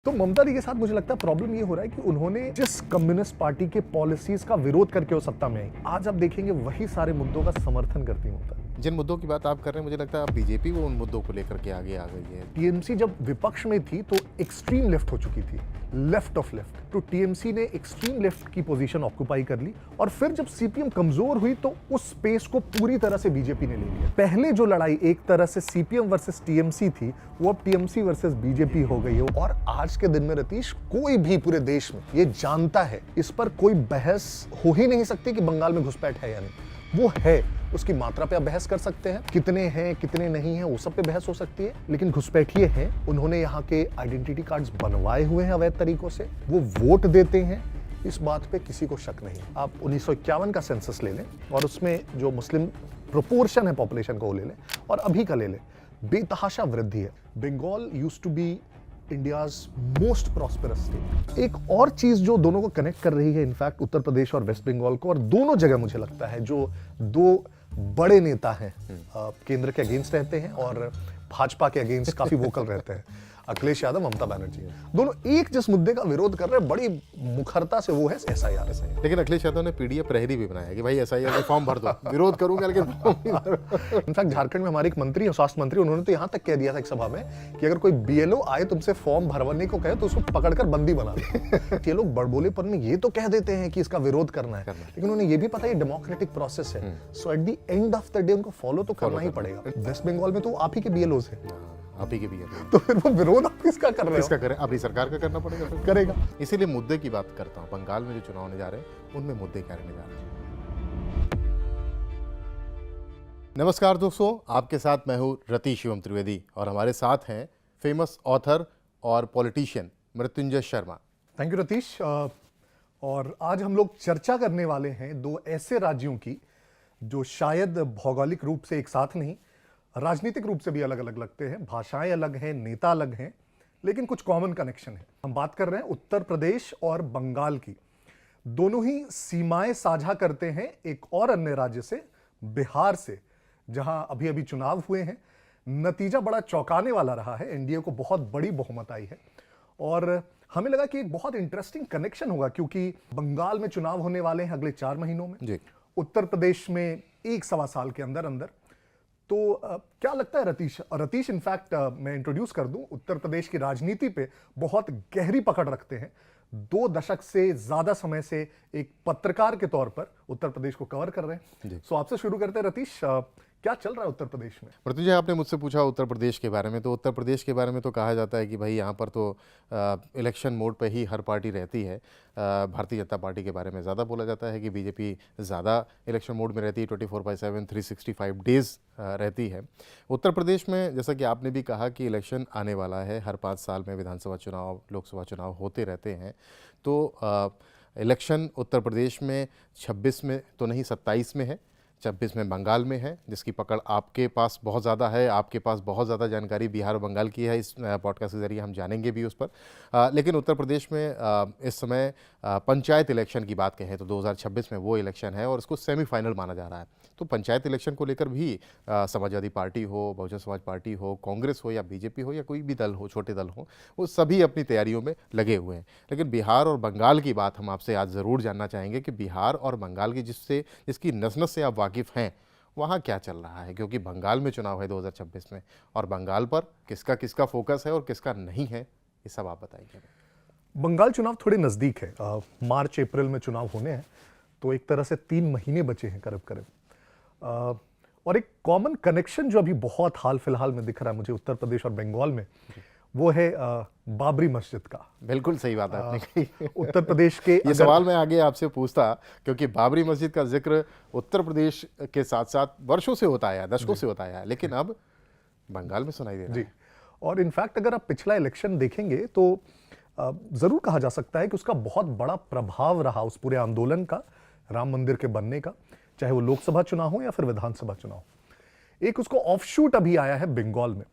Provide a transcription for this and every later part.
तो ममता दी के साथ मुझे लगता है प्रॉब्लम ये हो रहा है कि उन्होंने जिस कम्युनिस्ट पार्टी के पॉलिसीज का विरोध करके वो सत्ता में आई, आज आप देखेंगे वही सारे मुद्दों का समर्थन करती ममता। जिन मुद्दों की बात आप कर रहे हैं, मुझे लगता है अब बीजेपी वो उन मुद्दों को लेकर के आगे आ गई है। टीएमसी जब विपक्ष में थी तो एक्सट्रीम लेफ्ट हो चुकी थी, लेफ्ट ऑफ लेफ्ट, तो टीएमसी ने एक्सट्रीम लेफ्ट की पोजीशन ऑक्यूपाई कर ली और फिर जब सीपीएम कमजोर हुई तो उस स्पेस को पूरी तरह से बीजेपी ने ले लिया। पहले जो लड़ाई एक तरह से सीपीएम वर्सेस टीएमसी थी, वो अब टीएमसी वर्सेस बीजेपी हो गई है। और आज के दिन में रतीश, कोई भी पूरे देश में ये जानता है, इस पर कोई बहस हो ही नहीं सकती कि बंगाल में घुसपैठ है या नहीं। वो है, उसकी मात्रा पे आप बहस कर सकते हैं, कितने हैं कितने नहीं हैं वो सब पे बहस हो सकती है, लेकिन घुसपैठिए हैं, उन्होंने यहाँ के आइडेंटिटी कार्ड्स बनवाए हुए हैं अवैध तरीकों से, वो वोट देते हैं, इस बात पे किसी को शक नहीं। आप 1951 का सेंसस ले लें और उसमें जो मुस्लिम प्रोपोर्शन है पॉपुलेशन को वो ले लें और अभी का ले लें, बेतहाशा वृद्धि है। Bengal used to be India's most prosperous state. एक और चीज जो दोनों को कनेक्ट कर रही है इनफैक्ट उत्तर प्रदेश और वेस्ट बंगाल को, और दोनों जगह मुझे लगता है जो दो बड़े नेता हैं केंद्र के अगेंस्ट रहते हैं और भाजपा के अगेंस्ट काफी वोकल रहते हैं, अखिलेश यादव, ममता बनर्जी, दोनों एक जिस मुद्दे का विरोध कर रहे हैं बड़ी मुखरता से, वो है एसआईआर। लेकिन अखिलेश यादव ने पीडीएफ प्रहरी भी बनाया कि भाई एसआईआर का फॉर्म भर दो, विरोध करूंगा लेकिन इनफैक्ट झारखंड में हमारे एक मंत्री है, स्वास्थ्य मंत्री, उन्होंने तो यहां तक कह दिया था एक सभा में कि अगर कोई बीएलओ आए तुमसे फॉर्म भरवाने को कहे तो उसको पकड़कर बंदी बना दो। ये लोग बड़बोलेपन में ये तो कह देते हैं कि इसका विरोध करना है, लेकिन उन्हें ये भी पता है ये डेमोक्रेटिक प्रोसेस है, so at the end of the day उनको फॉलो तो करना ही पड़ेगा। वेस्ट बंगाल में तो आप ही के बीएलओ है, आप ही के भी है, तो फिर वो विरोध आप किसका कर रहे हो? किसका करें? अपनी सरकार का करना पड़ेगा, करेगा। इसीलिए मुद्दे की बात करता हूँ। बंगाल में जो चुनाव होने जा रहे हैं उनमें मुद्दे क्या रहने जा रहे हैं। नमस्कार दोस्तों, आपके साथ मैं हूँ रतीश शिवम त्रिवेदी और हमारे साथ हैं फेमस ऑथर और politician Mrityunjay Sharma. Thank you Ratheesh. और आज हम लोग चर्चा करने वाले हैं दो ऐसे राज्यों की जो शायद भौगोलिक रूप से एक साथ नहीं, राजनीतिक रूप से भी अलग अलग लगते हैं, भाषाएं अलग हैं, नेता अलग हैं, लेकिन कुछ कॉमन कनेक्शन है। हम बात कर रहे हैं उत्तर प्रदेश और बंगाल की। दोनों ही सीमाएं साझा करते हैं एक और अन्य राज्य से, बिहार से, जहां अभी अभी चुनाव हुए हैं। नतीजा बड़ा चौंकाने वाला रहा है, एनडीए को बहुत बड़ी बहुमत आई है और हमें लगा कि एक बहुत इंटरेस्टिंग कनेक्शन होगा क्योंकि बंगाल में चुनाव होने वाले हैं अगले 4 महीनों में, उत्तर प्रदेश में 1-1.25 साल के अंदर अंदर। तो क्या लगता है रतीश इनफैक्ट मैं इंट्रोड्यूस कर दूं, उत्तर प्रदेश की राजनीति पे बहुत गहरी पकड़ रखते हैं, 2 दशक से ज्यादा समय से एक पत्रकार के तौर पर उत्तर प्रदेश को कवर कर रहे हैं। सो आपसे शुरू करते हैं रतीश, क्या चल रहा है उत्तर प्रदेश में? मृत्युंजय, आपने मुझसे पूछा उत्तर प्रदेश के बारे में, तो उत्तर प्रदेश के बारे में तो कहा जाता है कि भाई यहाँ पर तो इलेक्शन मोड पे ही हर पार्टी रहती है। भारतीय जनता पार्टी के बारे में ज़्यादा बोला जाता है कि बीजेपी ज़्यादा इलेक्शन मोड में रहती है, 24/7 365 डेज़ रहती है। उत्तर प्रदेश में जैसा कि आपने भी कहा कि इलेक्शन आने वाला है, हर 5 साल में विधानसभा चुनाव, लोकसभा चुनाव होते रहते हैं। तो इलेक्शन उत्तर प्रदेश में 26 में तो नहीं, 27 में है, 26 में बंगाल में है, जिसकी पकड़ आपके पास बहुत ज़्यादा है, आपके पास बहुत ज़्यादा जानकारी बिहार और बंगाल की है। इस पॉडकास्ट के ज़रिए हम जानेंगे भी उस पर। लेकिन उत्तर प्रदेश में इस समय पंचायत इलेक्शन की बात कहें तो 2026 में वो इलेक्शन है और इसको सेमीफाइनल माना जा रहा है। तो पंचायत इलेक्शन को लेकर भी समाजवादी पार्टी हो, बहुजन समाज पार्टी हो, कांग्रेस हो या बीजेपी हो या कोई भी दल हो, छोटे दल हो, वो सभी अपनी तैयारियों में लगे हुए हैं। लेकिन बिहार और बंगाल की बात हम आपसे आज ज़रूर जानना चाहेंगे कि बिहार और बंगाल की जिसकी नस-नस से आप वाकिफ़ हैं, वहाँ क्या चल रहा है, क्योंकि बंगाल में चुनाव है 2026 में और बंगाल पर किसका किसका फोकस है और किसका नहीं है, ये सब आप बताइए। बंगाल चुनाव थोड़े नजदीक है, मार्च अप्रैल में चुनाव होने हैं, तो एक तरह से 3 महीने बचे हैं करीब करीब। और एक कॉमन कनेक्शन जो अभी बहुत हाल फिलहाल में दिख रहा है मुझे उत्तर प्रदेश और बंगाल में, वो है बाबरी मस्जिद का। बिल्कुल सही बात है आपने कही। उत्तर प्रदेश के ये सवाल मैं आगे आपसे पूछता, क्योंकि बाबरी मस्जिद का जिक्र उत्तर प्रदेश के साथ साथ वर्षों से होता है, दशकों से होता है, लेकिन अब बंगाल में सुनाई दे रहा है। और इनफैक्ट अगर आप पिछला इलेक्शन देखेंगे तो जरूर कहा जा सकता है कि उसका बहुत बड़ा प्रभाव रहा उस पूरे आंदोलन का, राम मंदिर के बनने का, चाहे वो लोकसभा चुनाव हो या फिर विधानसभा चुनाव। एक उसको ऑफशूट अभी आया है बंगाल में,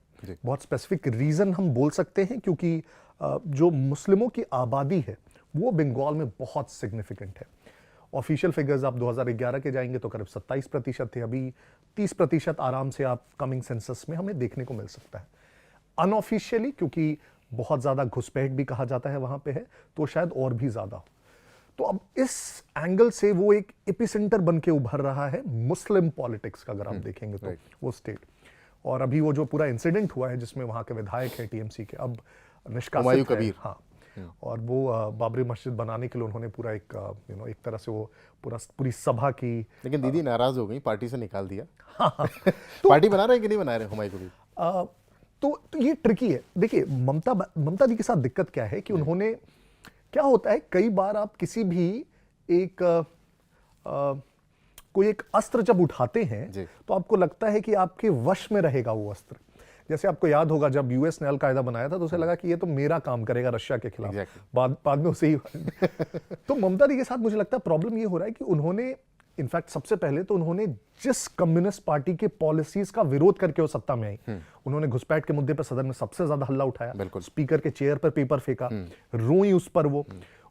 बहुत स्पेसिफिक रीजन हम बोल सकते हैं क्योंकि जो मुस्लिमों की आबादी है वो बंगाल में बहुत सिग्निफिकेंट है। ऑफिशियल फिगर्स आप 2011 के जाएंगे तो करीब 27% थे, अभी 30% आराम से आप कमिंग सेंसस में हमें देखने को मिल सकता है। अनऑफिशियली, क्योंकि बहुत ज़्यादा घुसपैठ भी कहा जाता है वहाँ पे है, तो शायद और भी ज़्यादा हो। तो अब इस एंगल से वो एक एपिसेंटर बन के उभर रहा है मुस्लिम पॉलिटिक्स का, अगर आप देखेंगे तो वो स्टेट। और अभी वो जो पूरा इंसिडेंट हुआ है जिसमें वहाँ के विधायक है टीएमसी के, अब निष्कासित हुमायूं है, कबीर। हाँ, और वो बाबरी मस्जिद बनाने के लिए उन्होंने पूरा एक एक तरह से वो पूरी सभा की। लेकिन दीदी नाराज हो गई, पार्टी से निकाल दिया। हाँ, पार्टी बना रहे हैं कि नहीं बना रहे हुमायूं कबीर? तो ये ट्रिकी है। देखिए, ममता दी के साथ दिक्कत क्या है कि उन्होंने, क्या होता है कई बार आप किसी भी एक कोई एक अस्त्र जब उठाते हैं तो आपको लगता है कि आपके वश में रहेगा वो अस्त्र। जैसे आपको याद होगा जब यूएस ने अल कायदा बनाया था तो उसे लगा कि ये तो मेरा काम करेगा रशिया के खिलाफ, बाद में उसे ही तो ममता दी के साथ मुझे लगता है प्रॉब्लम ये हो रहा है कि उन्होंने इनफैक्ट सबसे पहले तो उन्होंने जिस कम्युनिस्ट पार्टी के पॉलिसीज का विरोध करके वो सत्ता में आई, उन्होंने घुसपैठ के मुद्दे पर सदन में सबसे ज्यादा हल्ला उठाया, स्पीकर के चेयर पर पेपर फेंका, रोई उस पर वो।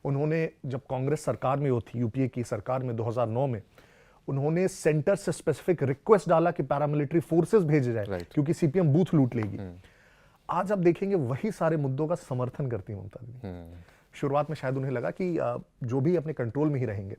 उन्होंने जब कांग्रेस सरकार में वो थी, यूपीए की सरकार में 2009 में, उन्होंने सेंटर से स्पेसिफिक रिक्वेस्ट डाला कि पैरामिलिट्री फोर्सेस भेजे जाए क्योंकि सीपीएम बूथ लूट लेगी। आज आप देखेंगे वही सारे मुद्दों का समर्थन करती है ममता दी। शुरुआत में शायद उन्हें लगा कि जो भी अपने कंट्रोल में ही रहेंगे,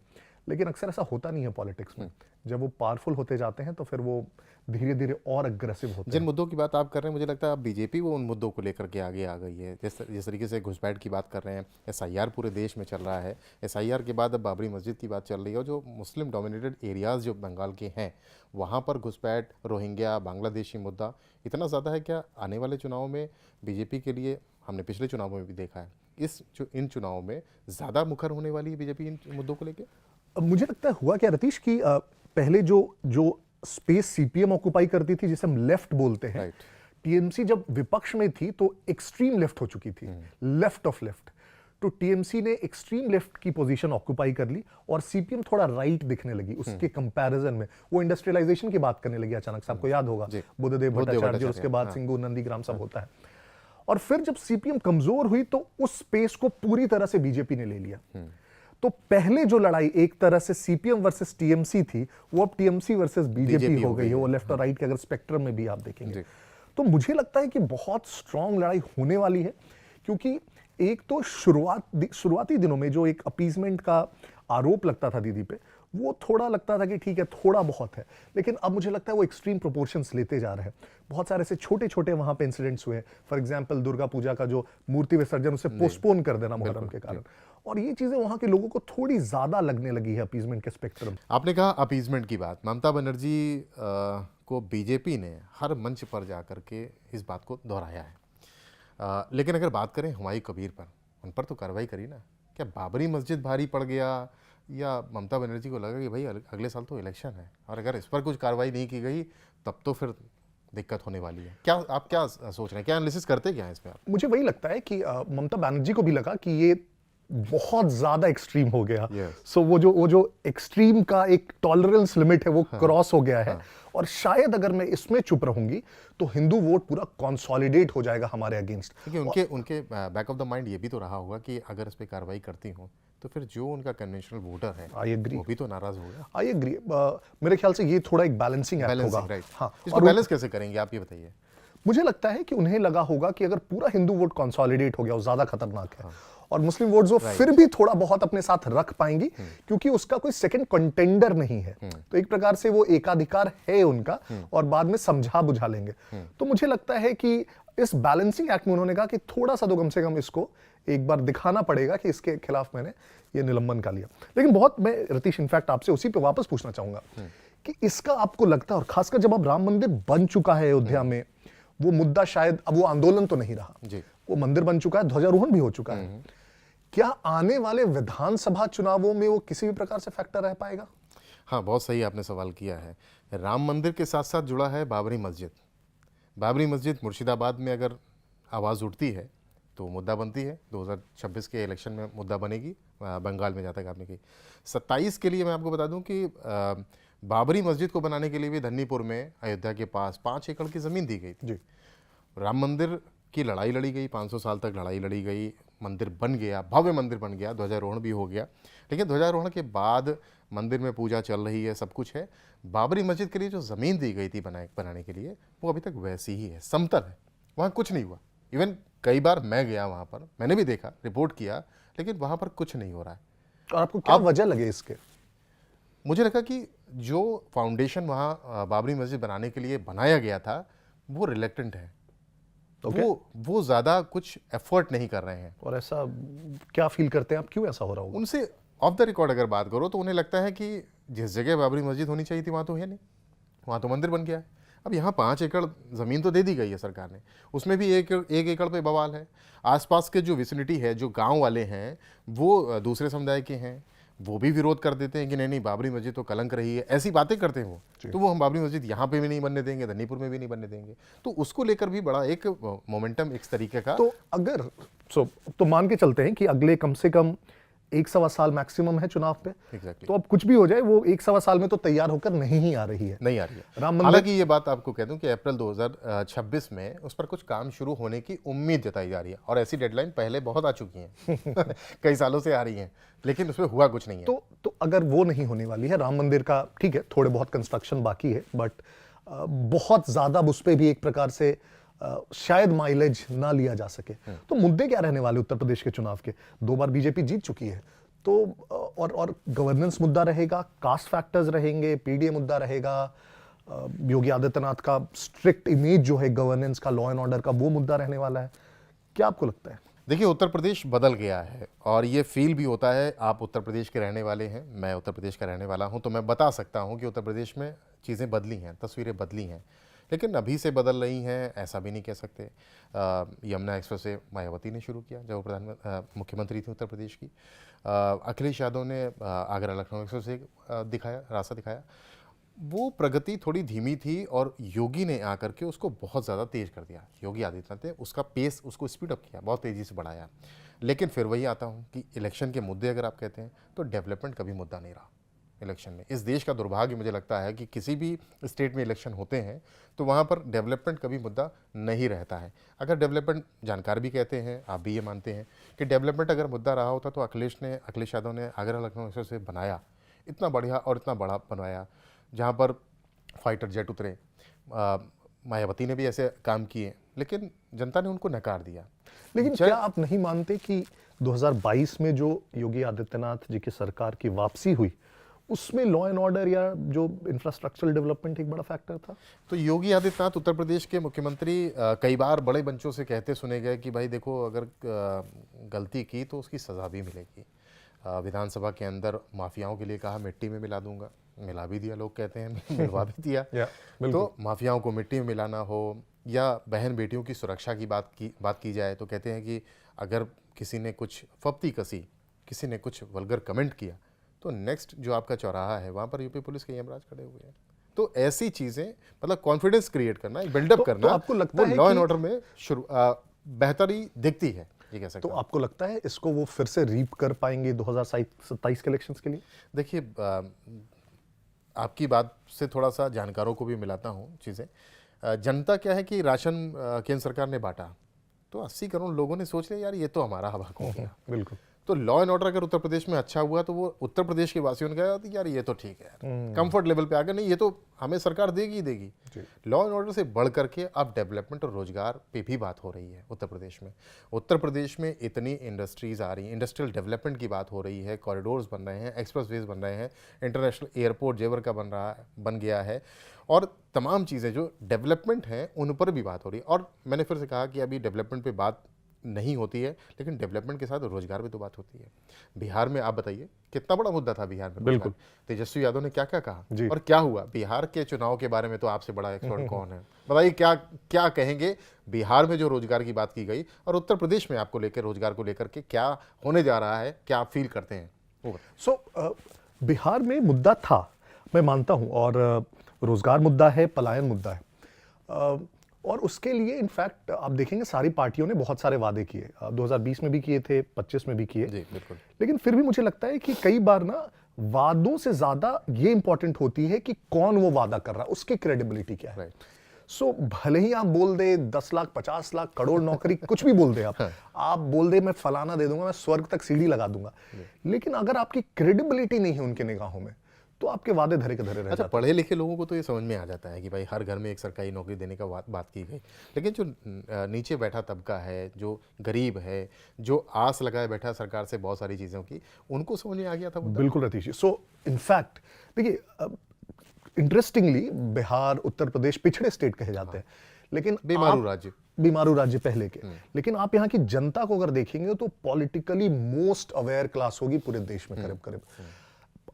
लेकिन अक्सर ऐसा होता नहीं है पॉलिटिक्स में। जब वो पावरफुल होते जाते हैं तो फिर वो धीरे धीरे और अग्रेसिव होते हैं। जिन मुद्दों की बात आप कर रहे हैं, मुझे लगता है अब बीजेपी वो उन मुद्दों को लेकर के आगे आ गई है। जिस तरीके से घुसपैठ की बात कर रहे हैं, एसआईआर पूरे देश में चल रहा है, एसआईआर के बाद अब बाबरी मस्जिद की बात चल रही है, और जो मुस्लिम डोमिनेटेड एरियाज़ जो बंगाल के हैं वहाँ पर घुसपैठ, रोहिंग्या, बांग्लादेशी मुद्दा इतना ज़्यादा है। क्या आने वाले चुनाव में बीजेपी के लिए, हमने पिछले चुनावों में भी देखा है, इन चुनावों में ज़्यादा मुखर होने वाली है बीजेपी इन मुद्दों को लेकर? मुझे लगता है हुआ क्या रतीश की पहले जो स्पेस सीपीएम ऑक्युपाई करती थी, जिसे हम लेफ्ट बोलते हैं, टीएमसी जब विपक्ष में थी तो एक्सट्रीम लेफ्ट हो चुकी थी, लेफ्ट ऑफ लेफ्ट। तो टीएमसी ने एक्सट्रीम लेफ्ट की पोजीशन ऑक्युपाई कर ली और सीपीएम थोड़ा राइट दिखने लगी उसके कंपैरिजन में। वो इंडस्ट्रियलाइजेशन की बात करने लगी अचानक से, आपको याद होगा, बुद्धदेव भट्टाचार्य, उसके बाद सिंगू नंदीग्राम सब होता है। और फिर जब सीपीएम कमजोर हुई तो उस स्पेस को पूरी तरह से बीजेपी ने ले लिया। तो पहले जो लड़ाई एक तरह से सीपीएम वर्सेस टीएमसी थी, वो अब टीएमसी वर्सेस बीजेपी हो गई है। वो लेफ्ट और राइट के अगर स्पेक्ट्रम में भी आप देखेंगे तो मुझे लगता है कि बहुत स्ट्रांग लड़ाई होने वाली है, क्योंकि एक तो शुरुआती दिनों में जो एक अपीजमेंट का आरोप लगता था दीदी पे, वो थोड़ा लगता था कि ठीक है थोड़ा बहुत है, लेकिन अब मुझे लगता है वो एक्सट्रीम प्रोपोर्शंस लेते जा रहे हैं। बहुत सारे ऐसे छोटे छोटे वहां पे इंसिडेंट्स हुए। फॉर एग्जांपल दुर्गा पूजा का जो मूर्ति विसर्जन, उसे पोस्टपोन कर देना मुहर्रम के कारण, और ये चीजें वहां के लोगों को थोड़ी ज्यादा लगने लगी है अपीजमेंट के स्पेक्ट्रम। आपने कहा अपीजमेंट की बात, ममता बनर्जी को बीजेपी ने हर मंच पर जाकर के इस बात को दोहराया है। लेकिन अगर बात करें हुमायूं कबीर पर, उन पर तो कार्रवाई करी ना। क्या बाबरी मस्जिद भारी पड़ गया, या ममता बनर्जी को लगा कि भाई अगले साल तो इलेक्शन है और अगर इस पर कुछ कार्रवाई नहीं की गई तब तो फिर दिक्कत होने वाली है? आप क्या सोच रहे हैं, क्या एनालिसिस करते क्या है इस पर? मुझे वही लगता है कि ममता बनर्जी को भी लगा कि ये बहुत ज्यादा एक्सट्रीम हो गया। सो वो जो एक्सट्रीम का एक टॉलरेंस लिमिट है वो क्रॉस हो गया है। और शायद अगर मैं इसमें चुप रहूंगी तो हिंदू वोट पूरा कंसोलिडेट हो जाएगा हमारे अगेंस्ट। क्योंकि उनके बैक ऑफ द माइंड ये भी तो रहा होगा कि अगर इस पे कार्रवाई करती हूँ तो फिर जो उनका कन्वेंशनल वोटर है, आई एग्री, वो भी तो नाराज होगा। I agree. मेरे ख्याल से ये थोड़ा एक बैलेंसिंग एक्ट होगा। हाँ, इसको बैलेंस कैसे करेंगे आप ये बताइए। मुझे लगता है कि उन्हें लगा होगा कि अगर पूरा हिंदू वोट कंसोलिडेट हो गया वो ज्यादा खतरनाक है, और मुस्लिम वोट्स वो फिर भी थोड़ा बहुत अपने साथ रख पाएंगी क्योंकि उसका कोई सेकंड कंटेंडर नहीं है। तो एक प्रकार से वो एकाधिकार है उनका, और बाद में समझा बुझा लेंगे। तो मुझे लगता है कि इस बैलेंसिंग एक्ट में उन्होंने कहा कि थोड़ा सा तो कम से कम इसको एक बार दिखाना पड़ेगा कि इसके खिलाफ मैंने ये निलंबन का लिया। लेकिन बहुत, मैं रतीश इनफैक्ट आपसे उसी पे वापस पूछना चाहूंगा कि इसका आपको लगता है, और खासकर जब अब राम मंदिर बन चुका है अयोध्या में, वो मुद्दा शायद अब वो आंदोलन तो नहीं रहा, वो मंदिर बन चुका है, ध्वजारोहण भी हो चुका है, क्या आने वाले विधानसभा चुनावों में वो किसी भी प्रकार से फैक्टर रह पाएगा? हाँ, बहुत सही आपने सवाल किया है। राम मंदिर के साथ साथ जुड़ा है बाबरी मस्जिद। बाबरी मस्जिद मुर्शिदाबाद में अगर आवाज़ उठती है तो मुद्दा बनती है, 2026 के इलेक्शन में मुद्दा बनेगी। बंगाल में जाता है आपने की 27 के लिए मैं आपको बता दूं कि बाबरी मस्जिद को बनाने के लिए भी धन्नीपुर में अयोध्या के पास 5 एकड़ की ज़मीन दी गई थी। राम मंदिर की लड़ाई लड़ी गई, 500 साल तक लड़ाई लड़ी गई, मंदिर बन गया, भव्य मंदिर बन गया, ध्वजारोहण भी हो गया। लेकिन ध्वजारोहण के बाद मंदिर में पूजा चल रही है, सब कुछ है। बाबरी मस्जिद के लिए जो ज़मीन दी गई थी बनाने के लिए, वो अभी तक वैसी ही है, समतल है, वहाँ कुछ नहीं हुआ। इवन कई बार मैं गया वहाँ पर, मैंने भी देखा, रिपोर्ट किया, लेकिन वहाँ पर कुछ नहीं हो रहा है। और आपको क्या वजह लगे इसके? मुझे लगा कि जो फाउंडेशन वहाँ बाबरी मस्जिद बनाने के लिए बनाया गया था वो रिलेक्टेंट है। Okay. वो ज़्यादा कुछ एफर्ट नहीं कर रहे हैं। और ऐसा क्या फील करते हैं आप, क्यों ऐसा हो रहा होगा? उनसे ऑफ द रिकॉर्ड अगर बात करो तो उन्हें लगता है कि जिस जगह बाबरी मस्जिद होनी चाहिए थी वहाँ तो है नहीं, वहाँ तो मंदिर बन गया है। अब यहाँ 5 एकड़ ज़मीन तो दे दी गई है सरकार ने, उसमें भी एक एकड़ पे बवाल है। आसपास के जो विसिनिटी है, जो गांव वाले हैं, वो दूसरे समुदाय के हैं, वो भी विरोध कर देते हैं कि नहीं नहीं बाबरी मस्जिद तो कलंक रही है, ऐसी बातें करते हैं वो। तो वो हम बाबरी मस्जिद यहाँ पे भी नहीं बनने देंगे, धन्नीपुर में भी नहीं बनने देंगे। तो उसको लेकर भी बड़ा एक मोमेंटम एक तरीके का। तो अगर तो मान के चलते हैं कि अगले कम से कम 1-1.25 साल मैक्सिमम है चुनाव पे। Exactly. तो अब कुछ भी हो जाए वो 1-1.25 साल में तो तैयार होकर नहीं आ रही है। नहीं आ रही है। राम मंदिर, हालांकि ये बात आपको कह दूं कि अप्रैल 2026 में उस पर कुछ काम शुरू होने की उम्मीद जताई जा रही है, और ऐसी डेडलाइन पहले बहुत आ चुकी हैं कई सालों से आ रही हैं, लेकिन उसमें हुआ कुछ नहीं है। तो अगर वो नहीं होने वाली है, राम मंदिर का ठीक है थोड़े बहुत कंस्ट्रक्शन बाकी है, बट बहुत ज्यादा उस पर भी एक प्रकार से शायद माइलेज ना लिया जा सके, तो मुद्दे क्या रहने वाले उत्तर प्रदेश के चुनाव के? 2 बार बीजेपी जीत चुकी है, तो और गवर्नेंस मुद्दा रहेगा, कास्ट फैक्टर्स रहेंगे, पीडीए मुद्दा रहेगा, योगी आदित्यनाथ का स्ट्रिक्ट इमेज जो है गवर्नेंस का, लॉ एंड ऑर्डर का, वो मुद्दा रहने वाला है। क्या आपको लगता है? देखिए, उत्तर प्रदेश बदल गया है और ये फील भी होता है। आप उत्तर प्रदेश के रहने वाले हैं, मैं उत्तर प्रदेश का रहने वाला हूं, तो मैं बता सकता हूं कि उत्तर प्रदेश में चीज़ें बदली हैं, तस्वीरें बदली हैं, लेकिन अभी से बदल रही हैं ऐसा भी नहीं कह सकते। यमुना एक्सप्रेस वे मायावती ने शुरू किया जब वो मुख्यमंत्री थी उत्तर प्रदेश की। अखिलेश यादव ने आगरा लखनऊ एक्सप्रेस वे रास्ता दिखाया। वो प्रगति थोड़ी धीमी थी और योगी ने आकर के उसको बहुत ज़्यादा तेज़ कर दिया। योगी आदित्यनाथ ने उसका पेस, उसको स्पीड अप किया, बहुत तेज़ी से बढ़ाया। लेकिन फिर वही आता हूँ कि इलेक्शन के मुद्दे अगर आप कहते हैं तो डेवलपमेंट कभी मुद्दा नहीं रहा इलेक्शन में। इस देश का दुर्भाग्य मुझे लगता है कि किसी भी स्टेट में इलेक्शन होते हैं तो वहाँ पर डेवलपमेंट कभी मुद्दा नहीं रहता है। अगर डेवलपमेंट, जानकार भी कहते हैं, आप भी ये मानते हैं कि डेवलपमेंट अगर मुद्दा रहा होता तो अखिलेश यादव ने आगरा लखनऊ एक्सप्रेस वे बनाया, इतना बढ़िया और इतना बड़ा बनवाया, जहाँ पर फाइटर जेट उतरे। मायावती ने भी ऐसे काम किए, लेकिन जनता ने उनको नकार दिया। लेकिन क्या आप नहीं मानते कि 2022 में जो योगी आदित्यनाथ जी की सरकार की वापसी हुई, उसमें लॉ एंड ऑर्डर या जो इंफ्रास्ट्रक्चरल डेवलपमेंट एक बड़ा फैक्टर था? तो योगी आदित्यनाथ उत्तर प्रदेश के मुख्यमंत्री कई बार बड़े मंचों से कहते सुने गए कि भाई देखो, अगर गलती की तो उसकी सज़ा भी मिलेगी। विधानसभा के अंदर माफियाओं के लिए कहा मिट्टी में मिला दूंगा, मिला भी दिया, लोग कहते हैं, मिलवा भी दिया। तो माफियाओं को मिट्टी में मिलाना हो या बहन बेटियों की सुरक्षा की बात की जाए तो कहते हैं कि अगर किसी ने कुछ फप्ती कसी, किसी ने कुछ वल्गर कमेंट किया तो नेक्स्ट जो आपका चौराहा है वहाँ पर यूपी पुलिस के यमराज खड़े हुए हैं। तो ऐसी चीज़ें, मतलब कॉन्फिडेंस क्रिएट करना, बिल्डअप करना, आपको लगता है लॉ एंड ऑर्डर में बेहतरी दिखती है, ये कह सकते हैं। तो आपको लगता है इसको वो फिर से रीप कर पाएंगे 2027 के इलेक्शंस के लिए? देखिए, आपकी बात से थोड़ा सा जानकारों को भी मिलाता हूँ चीज़ें। जनता क्या है कि राशन केंद्र सरकार ने बांटा तो 80 करोड़ लोगों ने सोच लिया यार ये तो हमारा हक हो गया। बिल्कुल। तो लॉ एंड ऑर्डर अगर उत्तर प्रदेश में अच्छा हुआ तो वो उत्तर प्रदेश के वासियों ने कहा यार ये तो ठीक है, कंफर्ट लेवल पे आ गया, नहीं ये तो हमें सरकार देगी देगी। लॉ एंड ऑर्डर से बढ़ करके अब डेवलपमेंट और रोजगार पे भी बात हो रही है उत्तर प्रदेश में। उत्तर प्रदेश में इतनी इंडस्ट्रीज आ रही हैं, इंडस्ट्रियल डेवलपमेंट की बात हो रही है, कॉरिडोर्स बन रहे हैं, एक्सप्रेसवेज बन रहे हैं, इंटरनेशनल एयरपोर्ट जेवर का बन गया है, और तमाम चीज़ें जो डेवलपमेंट हैं उन पर भी बात हो रही है। और मैंने फिर से कहा कि अभी डेवलपमेंट पे बात नहीं होती है, लेकिन डेवलपमेंट के साथ रोजगार भी तो बात होती है। बिहार में आप बताइए कितना बड़ा मुद्दा था बिहार में। बिल्कुल। तेजस्वी यादव ने क्या क्या कहा और क्या हुआ। बिहार के चुनाव के बारे में तो आपसे बड़ा एक्सपर्ट कौन है, बताइए क्या क्या कहेंगे। बिहार में जो रोजगार की बात की गई और उत्तर प्रदेश में आपको लेकर, रोजगार को लेकर के क्या होने जा रहा है, क्या आप फील करते हैं? बिहार में मुद्दा था, मैं मानता हूं, और रोजगार मुद्दा है, पलायन मुद्दा है, और उसके लिए इनफैक्ट आप देखेंगे सारी पार्टियों ने बहुत सारे वादे किए। 2020 में भी किए थे, 25 में भी किए। जी बिल्कुल। लेकिन फिर भी मुझे लगता है कि कई बार ना वादों से ज्यादा ये इंपॉर्टेंट होती है कि कौन वो वादा कर रहा है, उसकी क्रेडिबिलिटी क्या है। सो भले ही आप बोल दे 10 लाख, 50 लाख, करोड़ नौकरी, कुछ भी बोल दे आप बोल दे मैं फलाना दे दूंगा, मैं स्वर्ग तक सीढ़ी लगा दूंगा, लेकिन अगर आपकी क्रेडिबिलिटी नहीं है उनके निगाहों में तो आपके वादे धरे के धरे रह अच्छा, जाते पढ़े लिखे लोगों को तो ये समझ में आ जाता है कि भाई हर घर में एक सरकारी नौकरी देने का बात की गई, लेकिन जो नीचे बैठा तबका है, जो गरीब है, जो आस लगाए बैठा सरकार से बहुत सारी चीज़ों की, उनको समझ में आ गया था हैं। मुद्दा? बिल्कुल रतीश जी। सो इनफैक्ट देखिए, इंटरेस्टिंगली बिहार, उत्तर प्रदेश पिछड़े स्टेट कहे जाते हैं, लेकिन बीमारू राज्य। बीमारू राज्य पहले के, लेकिन आप यहाँ की जनता को अगर देखेंगे तो पॉलिटिकली मोस्ट अवेयर क्लास होगी पूरे देश में करीब करीब।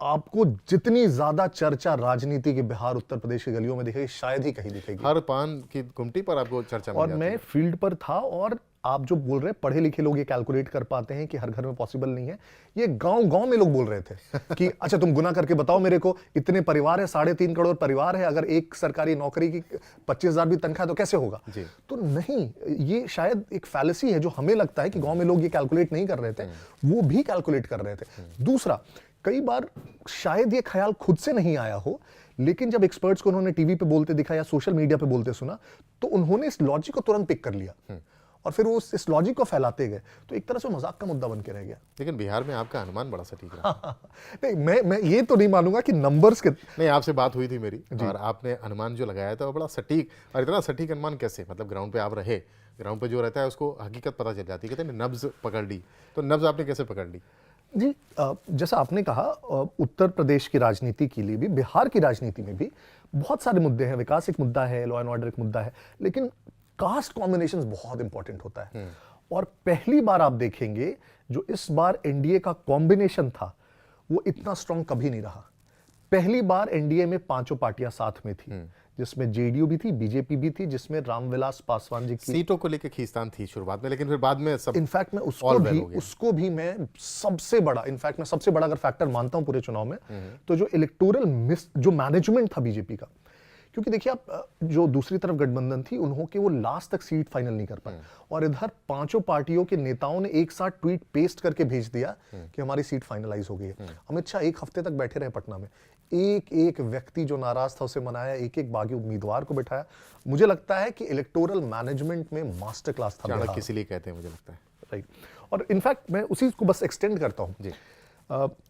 आपको जितनी ज्यादा चर्चा राजनीति की बिहार उत्तर प्रदेश की गलियों में दिखेगी, शायद ही कहीं दिखेगी। हर पान की गुमटी पर आपको चर्चा मिल और जाती मैं है। फील्ड पर था, और आप जो बोल रहे हैं पढ़े लिखे लोग ये कैलकुलेट कर पाते हैं कि हर घर में पॉसिबल नहीं है, ये गांव गांव में लोग बोल रहे थे कि अच्छा तुम गुना करके बताओ मेरे को, इतने परिवार है, 3.5 करोड़ परिवार है, अगर एक सरकारी नौकरी की 25,000 भी तनख्वाह तो कैसे होगा। तो नहीं, ये शायद एक फैलेसी है जो हमें लगता है कि गांव में लोग ये कैलकुलेट नहीं कर रहे थे, वो भी कैलकुलेट कर रहे थे। दूसरा, कई बार शायद ये ख्याल खुद से नहीं आया हो, लेकिन जब एक्सपर्ट्स को उन्होंने टीवी पे बोलते दिखा या सोशल मीडिया पे बोलते सुना, तो उन्होंने इस लॉजिक को तुरंत पिक कर लिया और फिर वो इस लॉजिक को फैलाते गए, तो एक तरह से मजाक का मुद्दा बन के रह गया। लेकिन बिहार में आपका अनुमान बड़ा सटीक रहा। नहीं, मैं ये तो नहीं मानूंगा कि नंबर्स के, नहीं, आपसे बात हुई थी मेरी और आपने अनुमान जो लगाया था वो बड़ा सटीक, और इतना सटीक अनुमान कैसे, मतलब ग्राउंड पे आप रहे, ग्राउंड पे जो रहता है उसको हकीकत पता चल जाती है, कहते हैं नब्ज पकड़ ली, तो नब्ज आपने कैसे पकड़ ली? जी, जैसा आपने कहा, उत्तर प्रदेश की राजनीति के लिए भी, बिहार की राजनीति में भी बहुत सारे मुद्दे हैं। विकास एक मुद्दा है, लॉ एंड ऑर्डर एक मुद्दा है, लेकिन कास्ट कॉम्बिनेशन बहुत इंपॉर्टेंट होता है। और पहली बार आप देखेंगे जो इस बार एनडीए का कॉम्बिनेशन था वो इतना स्ट्रांग कभी नहीं रहा। पहली बार एनडीए में 5 पार्टियां साथ में थी, जिसमें जेडीयू भी थी, बीजेपी भी थी, जिसमें रामविलास पासवान जी की सीटों को लेकर खींचतान थी शुरुआत में, लेकिन फिर बाद में सब इनफैक्ट मैं उसको भी मैं सबसे बड़ा, इनफैक्ट मैं सबसे बड़ा अगर फैक्टर मानता हूं पूरे चुनाव में, तो जो इलेक्टोरल जो मैनेजमेंट था बीजेपी का। क्योंकि देखिए, आप जो दूसरी तरफ गठबंधन थी, उन्होंने के वो लास्ट तक सीट फाइनल नहीं कर पाए, और इधर 5 पार्टियों के नेताओं ने एक साथ ट्वीट पेस्ट करके भेज दिया कि हमारी सीट फाइनलाइज हो गई है। अमित शाह 1 हफ्ते तक बैठे रहे पटना में, एक एक व्यक्ति जो नाराज था उसे मनाया, एक एक बागी उम्मीदवार को बिठाया। मुझे लगता है कि इलेक्टोरल मैनेजमेंट में मास्टर क्लास था चाणक्य, इसीलिए कहते हैं मुझे लगता है। राइट। और इनफैक्ट मैं उसी को बस एक्सटेंड करता हूं जी।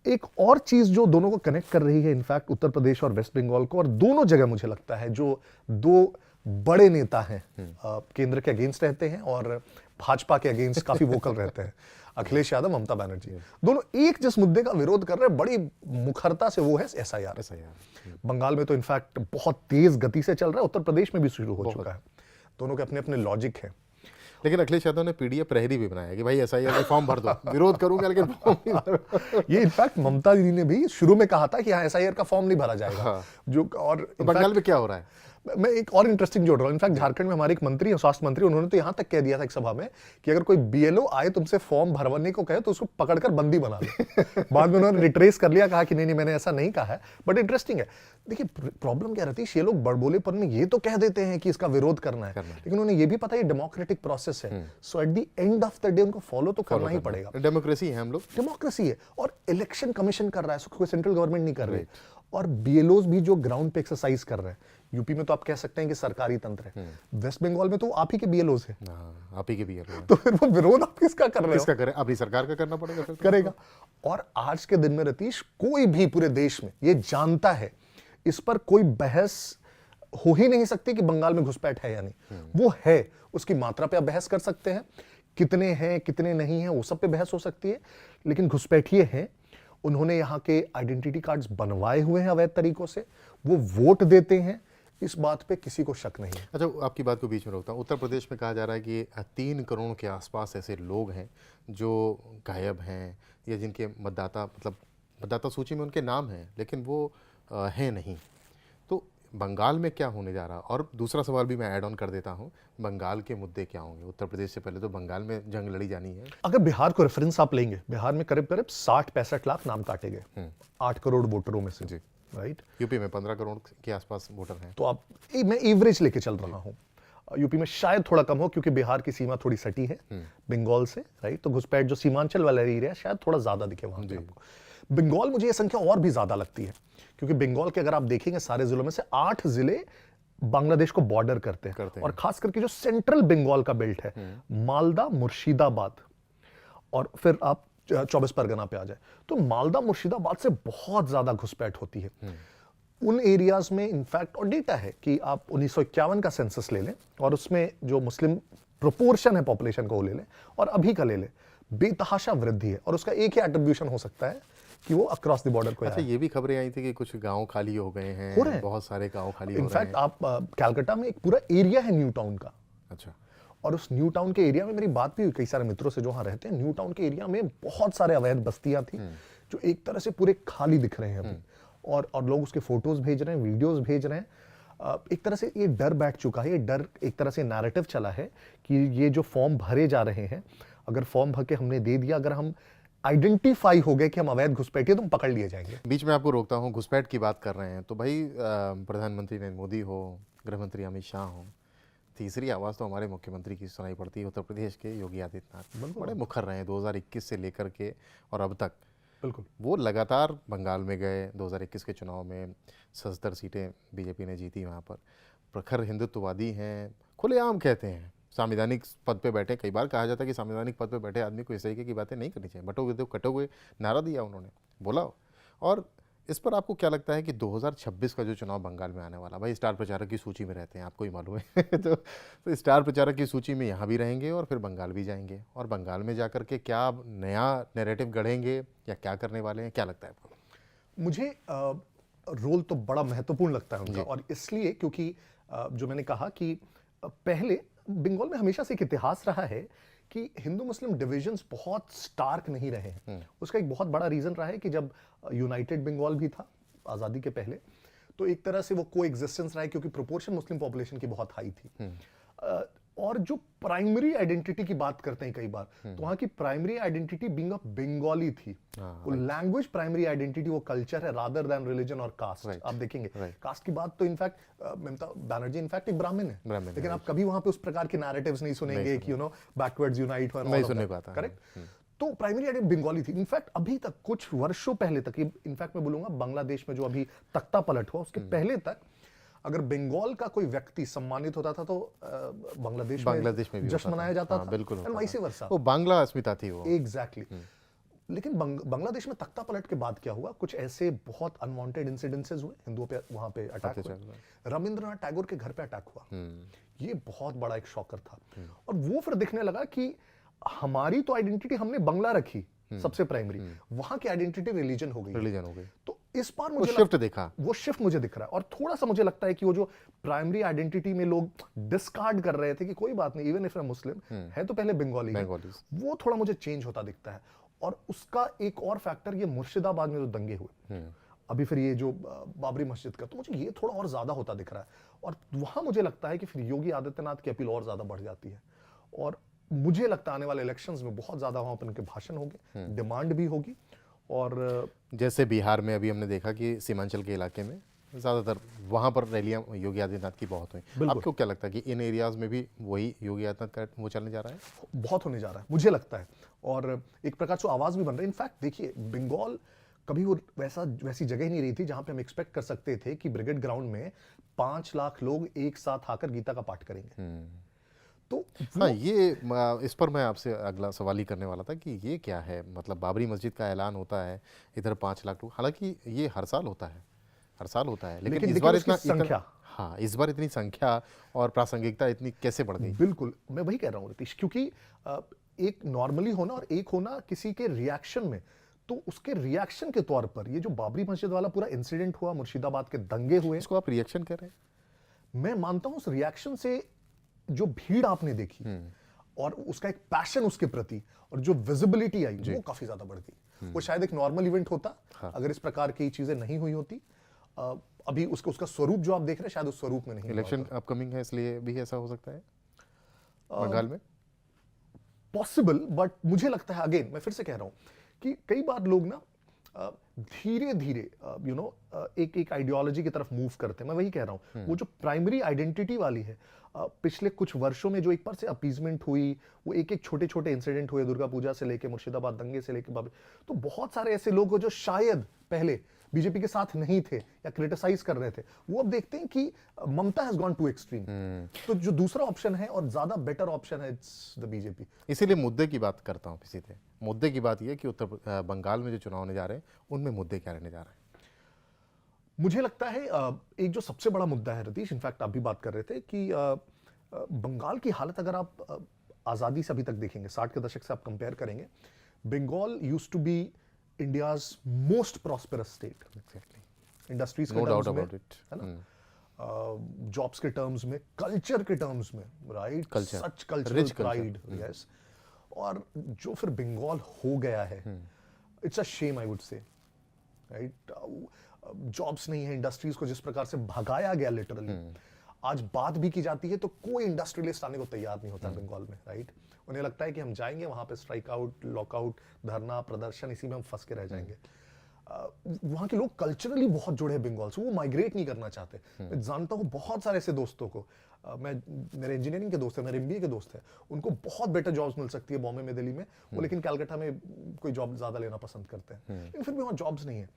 एक और चीज जो दोनों को कनेक्ट कर रही है, इनफैक्ट उत्तर प्रदेश और वेस्ट बंगाल को, और दोनों जगह मुझे लगता है जो 2 बड़े नेता हैं, केंद्र के अगेंस्ट रहते हैं और भाजपा के अगेंस्ट काफी वोकल रहते हैं, अखिलेश यादव, ममता बनर्जी, दोनों एक जिस मुद्दे का विरोध कर रहे हैं बड़ी मुखरता से, वो है एसआईआर। बंगाल में तो इनफैक्ट बहुत तेज गति से चल रहा है, उत्तर प्रदेश में भी शुरू हो चुका है। दोनों के अपने अपने लॉजिक हैं। लेकिन अखिलेश यादव ने पीडीएफ प्रहरी भी बनाया कि भाई एसआईआर का फॉर्म भर दो, विरोध करूंगा लेकिन फॉर्म नहीं भर। ये इनफैक्ट ममता दीदी ने भी शुरू में कहा था कि हाँ एसआईआर का फॉर्म नहीं भरा जाएगा। जो और तो बंगाल में क्या हो रहा है? मैं एक और इंटरेस्टिंग जोड़ रहा हूँ। इनफैक्ट झारखंड में हमारे एक मंत्री हैं, स्वास्थ्य मंत्री, उन्होंने तो यहाँ तक कह दिया था एक सभा में कि अगर कोई बीएलओ आए तुमसे फॉर्म भरवाने को कहे तो उसको पकड़कर बंदी बना लो। बाद में उन्होंने रिट्रेस कर लिया, कहा कि नहीं मैंने ऐसा नहीं कहा है। बट इंटरेस्टिंग है, देखिए प्रॉब्लम क्या रहती है, ये लोग बड़बोलेपन में ये तो कह देते हैं कि इसका विरोध करना है, लेकिन उन्हें ये भी पता है डेमोक्रेटिक प्रोसेस है, so at the end of the day उनको फॉलो तो करना ही पड़ेगा। डेमोक्रेसी है, हम लोग डेमोक्रेसी है, और इलेक्शन कमीशन कर रहा है, कोई सेंट्रल गवर्नमेंट नहीं कर रही। और बीएलओज भी जो ग्राउंड पे एक्सरसाइज कर रहे हैं, यूपी में तो आप कह सकते हैं कि सरकारी तंत्र है, वेस्ट बंगाल में तो आप ही के बीएलओज हैं, आप ही के बीएलओ, तो फिर वो विरोध आप किसका कर रहे हो? किसका करें? अपनी सरकार का करना पड़ेगा, फिर करेगा। और आज के दिन में रतीश, कोई भी पूरे देश में ये जानता है, इस पर कोई बहस हो ही नहीं सकती कि बंगाल में घुसपैठ है या नहीं। वो है, उसकी मात्रा पे आप बहस कर सकते हैं, कितने हैं कितने नहीं हैं वो सब पे बहस हो सकती है, लेकिन घुसपैठिए हैं। उन्होंने यहाँ के आइडेंटिटी कार्ड्स बनवाए हुए हैं अवैध तरीकों से, वो वोट देते हैं, इस बात पे किसी को शक नहीं है। अच्छा, आपकी बात को बीच में रोकता हूँ। उत्तर प्रदेश में कहा जा रहा है कि 3 करोड़ के आसपास ऐसे लोग हैं जो गायब हैं, या जिनके मतदाता सूची में उनके नाम हैं लेकिन वो हैं नहीं। तो बंगाल में क्या होने जा रहा? और दूसरा सवाल भी मैं ऐड ऑन कर देता हूँ, बंगाल के मुद्दे क्या होंगे? उत्तर प्रदेश से पहले तो बंगाल में जंग लड़ी जानी है। अगर बिहार को रेफरेंस आप लेंगे, बिहार में करीब करीब 60-65 लाख नाम काटे गए 8 करोड़ वोटरों में से, राइट। यूपी में 15 करोड़ के आसपास वोटर हैं। तो आप, मैं एवरेज लेके चल रहा हूँ, यूपी में शायद थोड़ा कम हो क्योंकि बिहार की सीमा थोड़ी सटी है बंगाल से, राइट। तो घुसपैठ जो सीमांचल वाला एरिया शायद थोड़ा ज्यादा दिखे वहां पे आपको। बंगाल मुझे ये संख्या और भी ज्यादा लगती है, क्योंकि बंगाल के अगर आप देखेंगे सारे जिलों में से 8 जिले बांग्लादेश को बॉर्डर करते हैं। और खास करके जो सेंट्रल बंगाल का बेल्ट है, मालदा, मुर्शिदाबाद, और फिर आप 24 परगना पे आ जाए, तो मालदा मुर्शिदाबाद से बहुत ज्यादा घुसपैठ होती है उन एरियाज में। इनफैक्ट और डेटा है कि आप 1951 का सेंसस ले लें और उसमें जो मुस्लिम प्रोपोर्शन है पॉपुलेशन को वो ले लें और अभी का ले लें, बेतहाशा वृद्धि है। और उसका एक ही एट्रीब्यूशन हो सकता है कि वो अक्रॉस द बॉर्डर को अच्छा, ये भी खबरें आई थी कि कुछ गांव खाली हो गए हैं, हो रहे हैं। बहुत सारे गांव खाली हो रहे इनफैक्ट हैं। आप कैलकाटा में एक पूरा एरिया है न्यू टाउन का, अच्छा, और और उस न्यू टाउन के एरिया में मेरी बात भी हुई कई सारे मित्रों से जो वहां रहते हैं। न्यू टाउन के एरिया में बहुत सारे अवैध बस्तियां थी जो एक तरह से पूरे खाली दिख रहे हैं अभी, और लोग उसके फोटोज भेज रहे हैं, वीडियोस भेज रहे हैं। एक तरह से ये डर बैठ चुका है, ये डर एक तरह से नैरेटिव चला है कि ये जो फॉर्म भरे जा रहे हैं, अगर फॉर्म भर के हमने दे दिया, अगर हम आइडेंटिफाई हो गए कि हम अवैध घुसपैठिए तो हम पकड़ लिए जाएंगे। बीच में आपको रोकता हूँ, घुसपैठ की बात कर रहे हैं तो भाई प्रधानमंत्री नरेंद्र मोदी हो, गृह मंत्री अमित शाह हो, तीसरी आवाज़ तो हमारे मुख्यमंत्री की सुनाई पड़ती है, उत्तर प्रदेश के योगी आदित्यनाथ। बड़े मुखर रहे हैं 2021 से लेकर के और अब तक। बिल्कुल, वो लगातार बंगाल में गए, 2021 के चुनाव में 77 सीटें बीजेपी ने जीती वहाँ पर। प्रखर हिंदुत्ववादी हैं, खुलेआम कहते हैं, संवैधानिक पद पे बैठे। कई बार कहा जाता है कि संवैधानिक पद पे बैठे आदमी को इस तरीके की बातें नहीं करनी चाहिए, बटोगे तो कटोगे नारा दिया उन्होंने, बोला। और इस पर आपको क्या लगता है कि 2026 का जो चुनाव बंगाल में आने वाला, भाई स्टार प्रचारक की सूची में रहते हैं, आपको ही मालूम है तो स्टार प्रचारक की सूची में यहाँ भी रहेंगे और फिर बंगाल भी जाएंगे, और बंगाल में जाकर के क्या नया नैरेटिव गढ़ेंगे या क्या करने वाले हैं, क्या लगता है आपको? मुझे रोल तो बड़ा महत्वपूर्ण लगता है उनका, और इसलिए क्योंकि जो मैंने कहा कि पहले बंगाल में हमेशा से एक इतिहास रहा है कि हिंदू मुस्लिम डिविजन्स बहुत स्टार्क नहीं रहे हैं। उसका एक बहुत बड़ा रीजन रहा है कि जब यूनाइटेड बंगाल भी था आज़ादी के पहले, तो एक तरह से वो को एग्जिस्टेंस रहा है क्योंकि प्रोपोर्शन मुस्लिम पॉपुलेशन की बहुत हाई थी। और जो प्राइमरी आइडेंटिटी की बात करते हैं कई बार, तो वहां की primary identity being a Bengali थी। वो लैंग्वेज प्राइमरी आइडेंटिटी, वो कल्चर है रादर देन रिलीजन और कास्ट। आप देखेंगे कास्ट की बात तो इनफैक्ट ममता बनर्जी इनफैक्ट एक ब्राह्मण है, लेकिन आप कभी वहां पे उस प्रकार के नैरेटिव्स नहीं सुनेंगे कि बैकवर्ड्स यूनाइट हो, नहीं सुनने को आता। करेक्ट। तो प्राइमरी आइडेंटिटी बंगाली थी। इनफैक्ट अभी तक कुछ वर्षों पहले तक, इनफैक्ट मैं बोलूंगा बांग्लादेश में जो अभी तख्ता पलट हुआ उसके पहले तक, अगर बंगाल का कोई व्यक्ति सम्मानित होता था तो बांग्लादेश में जश्न मनाया जाता था, बिल्कुल, एंड वाइस वर्सा। वो बांग्ला अस्मिता थी वो। एग्जैक्टली। लेकिन बांग्लादेश में तख्ता पलट के बाद क्या हुआ, कुछ ऐसे बहुत अनवांटेड इंसिडेंसेस हुए, हिंदुओं पे वहां पे अटैक हुआ, रविंद्रनाथ टैगोर के घर पे अटैक हुआ। ये बहुत बड़ा एक शॉकर था, और वो फिर दिखने लगा कि हमारी तो आइडेंटिटी हमने बंगला रखी सबसे प्राइमरी, वहां की आइडेंटिटी रिलीजन हो गई। तो इस बार मुझे शिफ्ट देखा, वो शिफ्ट मुझे दिख रहा है, और थोड़ा सा मुझे लगता है कि वो जो प्राइमरी आइडेंटिटी में लोग डिस्कार्ड कर रहे थे कि कोई बात नहीं, इवन इफ आई मुस्लिम है तो पहले बंगाली, वो थोड़ा मुझे चेंज होता दिखता है। और उसका एक और फैक्टर, ये मुर्शिदाबाद में जो दंगे हुए अभी, फिर ये जो बाबरी मस्जिद का, तो मुझे ये थोड़ा और ज्यादा होता दिख रहा है। और वहां मुझे लगता है कि फिर योगी आदित्यनाथ की अपील और ज्यादा बढ़ जाती है, और मुझे लगता है आने वाले इलेक्शंस में बहुत ज्यादा वहां पर उनके भाषण होंगे, डिमांड भी होगी। और जैसे बिहार में अभी हमने देखा कि सीमांचल के इलाके में ज़्यादातर वहाँ पर रैलियाँ योगी आदित्यनाथ की बहुत हुई। आपको क्या लगता है कि इन एरियाज़ में भी वही योगी आदित्यनाथ का वो चलने जा रहा है? बहुत होने जा रहा है मुझे लगता है, और एक प्रकार से आवाज़ भी बन रही है। इनफैक्ट देखिए, बंगाल कभी वो वैसी जगह ही नहीं रही थी जहाँ पे हम एक्सपेक्ट कर सकते थे कि ब्रिगेड ग्राउंड में 5 लाख लोग एक साथ आकर गीता का पाठ करेंगे। तो हाँ, ये इस पर मैं आपसे अगला सवाल ही करने वाला था कि ये क्या है, मतलब बाबरी मस्जिद का ऐलान होता है, इधर 5 लाख लोग, हालांकि ये हर साल होता है, लेकिन इस बार इतना संख्या, हाँ, इस बार इतनी संख्या और प्रासंगिकता इतनी कैसे बढ़ गई? बिल्कुल, मैं वही कह रहा हूँ रितीश, क्योंकि एक नॉर्मली होना और एक होना किसी के रिएक्शन में, तो उसके रिएक्शन के तौर पर ये जो बाबरी मस्जिद वाला पूरा इंसिडेंट हुआ, मुर्शिदाबाद के दंगे हुए, इसको आप रिएक्शन कह रहे हैं? मैं मानता हूँ उस रिएक्शन से जो भीड़ आपने देखी और उसका एक पैशन उसके प्रति और जो विजिबिलिटी आई, वो काफी ज्यादा बढ़ गई। वो शायद एक नॉर्मल इवेंट होता, अगर इस प्रकार की चीजें नहीं हुई होती। अभी उसका स्वरूप जो आप देख रहे हैं शायद उस स्वरूप में नहीं। इलेक्शन अपकमिंग है, इसलिए भी ऐसा हो सकता है बंगाल में, पॉसिबल। बट मुझे लगता है, अगेन मैं फिर से कह रहा हूं कि कई बार लोग ना धीरे धीरे एक एक आइडियोलॉजी की तरफ मूव करते हैं। मैं वही कह रहा हूँ, वो जो प्राइमरी आइडेंटिटी वाली है, पिछले कुछ वर्षों में जो एक बार से अपीजमेंट हुई, वो एक एक छोटे छोटे इंसिडेंट हुए, दुर्गा पूजा से लेके मुर्शिदाबाद दंगे से लेके बाबरी, तो बहुत सारे ऐसे लोग हो जो शायद पहले बीजेपी के साथ नहीं थे या क्रिटिसाइज कर रहे थे, वो अब देखते हैं कि ममता हैज गॉन टू एक्सट्रीम। तो जो दूसरा ऑप्शन है और ज्यादा बेटर ऑप्शन है, इट्स द बीजेपी। इसीलिए मुद्दे की बात करता हूँ सीधे। मुद्दे की बात यह है कि बंगाल में जो चुनाव होने जा रहे हैं उनमें मुद्दे क्या रहने जा रहे हैं? मुझे लगता है एक जो सबसे बड़ा मुद्दा है रतीश, इनफैक्ट आप भी बात कर रहे थे कि बंगाल की हालत अगर आप आज़ादी से अभी तक देखेंगे, 60 के दशक से आप कंपेयर करेंगे, Bengal used to be India's most prosperous state. Industries के टर्म्स में, है ना, जॉब्स के टर्म्स में, कल्चर के टर्म्स में, राइट, सच कल्चरल प्राइड, यस। और जो फिर बंगाल हो गया है, it's a shame I would say, right. Jobs नहीं है, इंडस्ट्रीज को जिस प्रकार से भगाया गया लिटरली, आज बात भी की जाती है तो कोई इंडस्ट्रियलिस्ट आने को तैयार नहीं होता बंगाल में, राइट। उन्हें लगता है कि हम जाएंगे वहां पे स्ट्राइक आउट, लॉकआउट, धरना प्रदर्शन, इसी में हम फंस के रह जाएंगे। वहां के लोग कल्चरली बहुत जुड़े हैं बंगाल से, वो माइग्रेट नहीं करना चाहते। मैं जानता हूँ बहुत सारे ऐसे दोस्तों को, मेरे इंजीनियरिंग के दोस्त हैं, मेरे एमबीए के दोस्त हैं, उनको बहुत बेटर जॉब्स मिल सकती है बॉम्बे में, दिल्ली में, वो लेकिन कलकत्ता में कोई जॉब ज्यादा लेना पसंद करते हैं, लेकिन फिर भी वहाँ जॉब्स नहीं है।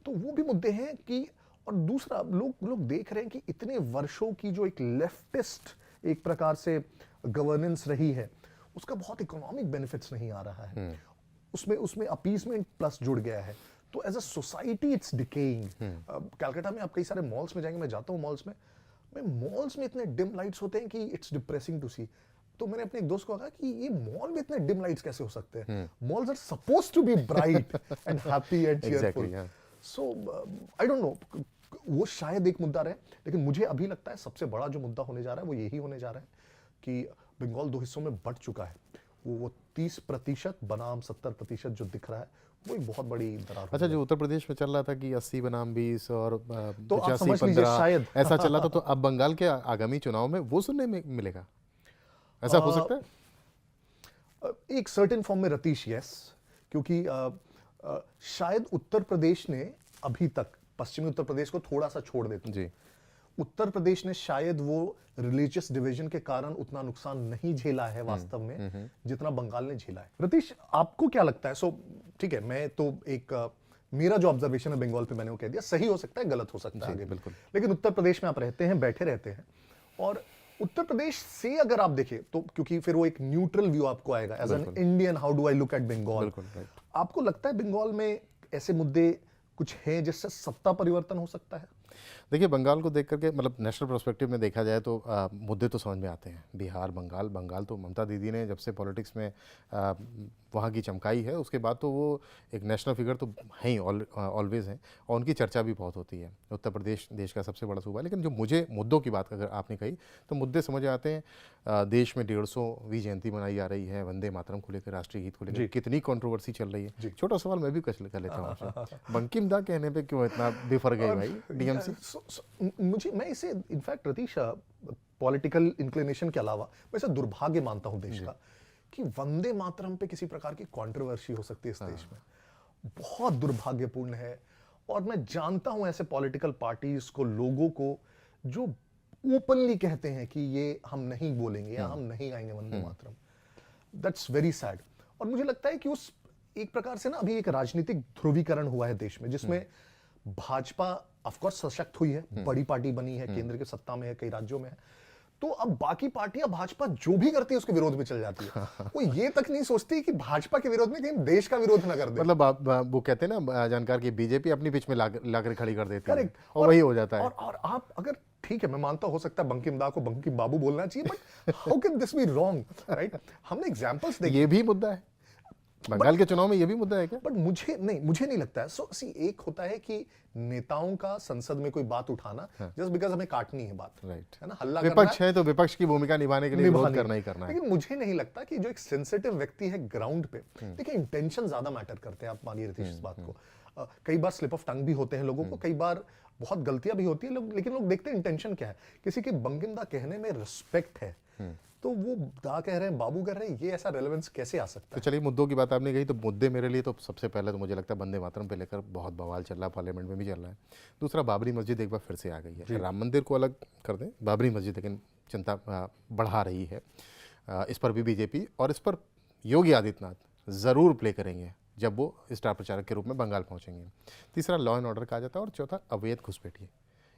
तो वो भी मुद्दे हैं कि, और दूसरा लोग देख रहे हैं कि इतने वर्षों की जो एक लेफ्टिस्ट एक प्रकार से गवर्नेंस रही है, उसका बहुत इकोनॉमिक बेनिफिट्स नहीं आ रहा है, उसमें अपीसमेंट प्लस जुड़ गया है। तो as a society it's decaying. Calcutta में आप कई सारे मॉल्स में जाएंगे, मैं जाता हूँ मॉल्स में इतने डिम लाइट्स होते हैं कि इट्स डिप्रेसिंग टू सी। तो मैंने अपने एक दोस्त को कहा कि ये मॉल में इतने डिम लाइट्स कैसे हो सकते हैं? Malls are supposed to be bright and happy and cheerful. So I don't know, वो शायद एक मुद्दा रहे, लेकिन मुझे अभी लगता है सबसे बड़ा जो मुद्दा होने जा रहा है वो यही होने जा रहा है कि बंगाल दो हिस्सों में बंट चुका है। वो 30% बनाम 70% जो दिख रहा है, वो एक बहुत बड़ी दरार। अच्छा, जो उत्तर प्रदेश में चल रहा था कि 80 बनाम 20 और तो आप समझ लीजिए शायद ऐसा चला था, तो अब बंगाल के आगामी चुनाव में वो सुनने में मिलेगा, ऐसा हो सकता है? एक सर्टेन फॉर्म में रतीश, यस, क्योंकि शायद उत्तर प्रदेश ने अभी तक पश्चिमी उत्तर प्रदेश को थोड़ा सा छोड़ देते जी। उत्तर प्रदेश ने शायद वो रिलीजियस डिवीजन के कारण उतना नुकसान नहीं झेला है वास्तव में जितना बंगाल ने झेला है। रतीश, आपको क्या लगता है? सो ठीक है, मैं तो मेरा जो ऑब्जर्वेशन है बंगाल पे, मैंने वो कह दिया, सही हो सकता है, गलत हो सकता है आगे, बिल्कुल। लेकिन उत्तर प्रदेश में आप रहते हैं, बैठे रहते हैं, और उत्तर प्रदेश से अगर आप देखें तो, क्योंकि फिर वो एक न्यूट्रल व्यू आपको आएगा as an Indian, how do I look at Bengal. आपको लगता है बंगाल में ऐसे मुद्दे कुछ हैं जिससे सत्ता परिवर्तन हो सकता है? देखिए, बंगाल को देख करके, मतलब नेशनल पर्सपेक्टिव में देखा जाए तो मुद्दे तो समझ में आते हैं। बिहार, बंगाल तो ममता दीदी ने जब से पॉलिटिक्स में वहाँ की चमकाई है, उसके बाद तो वो एक नेशनल फिगर तो है ही, ऑलवेज हैं, और उनकी चर्चा भी बहुत होती है। उत्तर प्रदेश देश का सबसे बड़ा सूबा है। लेकिन जो मुझे मुद्दों की बात अगर आपने कही, तो मुद्दे समझ आते हैं। देश में 150वीं जयंती मनाई जा रही है, वंदे मातरम को लेकर, राष्ट्रीय गीत को लेकर कितनी कंट्रोवर्सी चल रही है। छोटा सवाल मैं भी कर लेता हूँ आपसे, बंकिम दा कहने पे क्यों इतना बिफर गए भाई डीएमसी? मैं इसे इनफैक्ट रतीश, पॉलिटिकल इंक्लिनेशन के अलावा मैं इसे दुर्भाग्य मानता हूं देश का, कि वंदे मातरम पे किसी प्रकार की कंट्रोवर्सी हो सकती है इस देश में। बहुत दुर्भाग्यपूर्ण है। और मैं जानता हूं ऐसे पॉलिटिकल पार्टीज को, लोगों को, जो ओपनली कहते हैं कि ये हम नहीं बोलेंगे या हम नहीं गाएंगे Vande Mataram. That's very sad. और मुझे लगता है कि उस एक प्रकार से ना अभी एक राजनीतिक ध्रुवीकरण हुआ है देश में, जिसमें भाजपा ऑफकोर्स सशक्त हुई है, बड़ी पार्टी बनी है, केंद्र की सत्ता में है, कई राज्यों में है। तो अब बाकी पार्टियां भाजपा जो भी करती है उसके विरोध में चल जाती है। वो ये तक नहीं सोचती कि भाजपा के विरोध में कहीं देश का विरोध ना कर दे। मतलब वो कहते हैं ना जानकार की, बीजेपी अपनी पिच में लाकर खड़ी कर देती है, और वही हो जाता है। और आप अगर, ठीक है, मैं मानता हो सकता है बंकिम दा को बंकिम बाबू बोलना चाहिए, but how can this be wrong, right? हमने एग्जांपल्स देखे। ये भी मुद्दा है बंगाल के चुनाव में, ये भी मुद्दा है क्या? बट मुझे नहीं लगता है। सो सी, एक होता है कि नेताओं का संसद में कोई बात उठाना जस्ट बिकॉज हमें काटनी है बात, राइट, है ना, हल्ला विपक्ष है तो विपक्ष की भूमिका निभाने के लिए विरोध करना ही करना है। लेकिन मुझे नहीं लगता कि जो एक सेंसिटिव व्यक्ति है ग्राउंड पे, देखिए इंटेंशन ज्यादा मैटर करते हैं। आप मानिए रतीश इस बात को, कई बार स्लिप ऑफ टंग भी होते हैं लोगों को, कई बार बहुत गलतियां भी होती है, लेकिन लोग देखते हैं इंटेंशन क्या है। किसी के बंकिम दा कहने में रिस्पेक्ट है, तो वो दा कह रहे हैं, बाबू कह रहे हैं, ये ऐसा रेलेवेंस कैसे आ सकता तो चलिए, मुद्दों की बात आपने कही, तो मुद्दे मेरे लिए तो सबसे पहले तो मुझे लगता है वंदे मातरम पे लेकर बहुत बवाल चल रहा है, पार्लियामेंट में भी चल रहा है। दूसरा, बाबरी मस्जिद एक बार फिर से आ गई है। राम मंदिर को अलग कर दें, बाबरी मस्जिद लेकिन चिंता बढ़ा रही है। इस पर भी बीजेपी और इस पर योगी आदित्यनाथ ज़रूर प्ले करेंगे जब वो स्टार प्रचारक के रूप में बंगाल पहुंचेंगे। तीसरा, लॉ एंड ऑर्डर कहा जाता है, और चौथा, अवैध घुसपैठिए।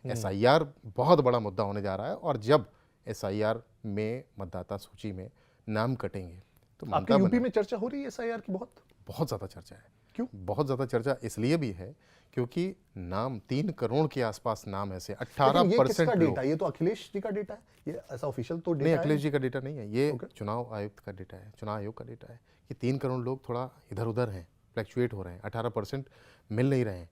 SIR बहुत बड़ा मुद्दा होने जा रहा है, और जब SIR में मतदाता सूची में नाम कटेंगे तो आपके यूपी में चर्चा हो रही है SIR की? बहुत ज़्यादा चर्चा है। क्यों? बहुत ज़्यादा चर्चा इसलिए भी है क्योंकि नाम 3 करोड़ के आसपास नाम ऐसे लेकिन 18% लोग। डेटा? ये तो अखिलेश जी का डेटा है, ये ऐसा ऑफिशियल तो नहीं, डेटा अखिलेश जी का डेटा नहीं है, ये चुनाव आयुक्त का डेटा है, चुनाव आयोग का डेटा है कि 3 करोड़ लोग थोड़ा इधर उधर हैं, फ्लैक्चुएट हो रहे हैं, 18% मिल नहीं रहे हैं